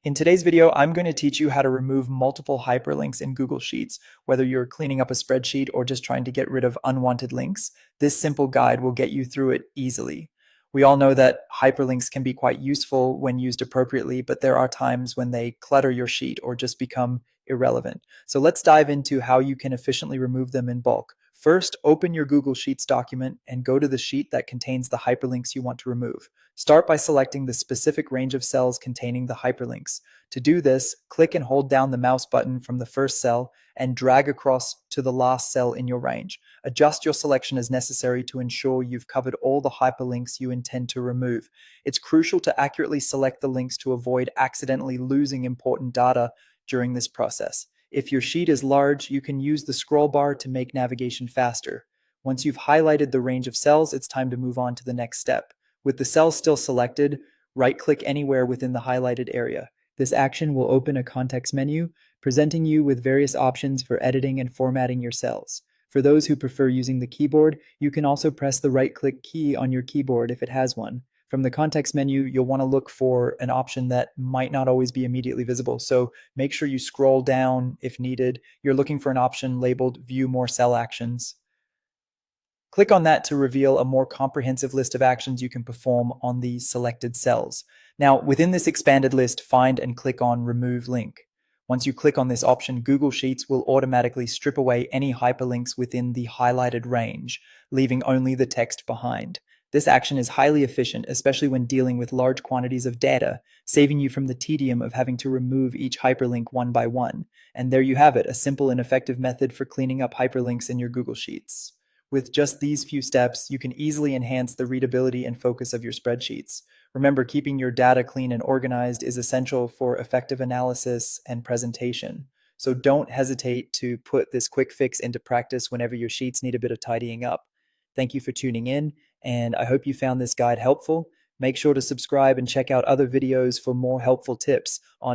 In today's video, I'm going to teach you how to remove multiple hyperlinks in Google Sheets. Whether you're cleaning up a spreadsheet or just trying to get rid of unwanted links, this simple guide will get you through it easily. We all know that hyperlinks can be quite useful when used appropriately, but there are times when they clutter your sheet or just become irrelevant. So let's dive into how you can efficiently remove them in bulk. First, open your Google Sheets document and go to the sheet that contains the hyperlinks you want to remove. Start by selecting the specific range of cells containing the hyperlinks. To do this, click and hold down the mouse button from the first cell and drag across to the last cell in your range. Adjust your selection as necessary to ensure you've covered all the hyperlinks you intend to remove. It's crucial to accurately select the links to avoid accidentally losing important data during this process. If your sheet is large, you can use the scroll bar to make navigation faster. Once you've highlighted the range of cells, it's time to move on to the next step. With the cells still selected, right-click anywhere within the highlighted area. This action will open a context menu, presenting you with various options for editing and formatting your cells. For those who prefer using the keyboard, you can also press the right-click key on your keyboard if it has one. From the context menu, you'll want to look for an option that might not always be immediately visible, so make sure you scroll down if needed. You're looking for an option labeled View More Cell Actions. Click on that to reveal a more comprehensive list of actions you can perform on the selected cells. Now, within this expanded list, find and click on Remove Link. Once you click on this option, Google Sheets will automatically strip away any hyperlinks within the highlighted range, leaving only the text behind. This action is highly efficient, especially when dealing with large quantities of data, saving you from the tedium of having to remove each hyperlink one by one. And there you have it, a simple and effective method for cleaning up hyperlinks in your Google Sheets. With just these few steps, you can easily enhance the readability and focus of your spreadsheets. Remember, keeping your data clean and organized is essential for effective analysis and presentation. So don't hesitate to put this quick fix into practice whenever your sheets need a bit of tidying up. Thank you for tuning in, and I hope you found this guide helpful. Make sure to subscribe and check out other videos for more helpful tips on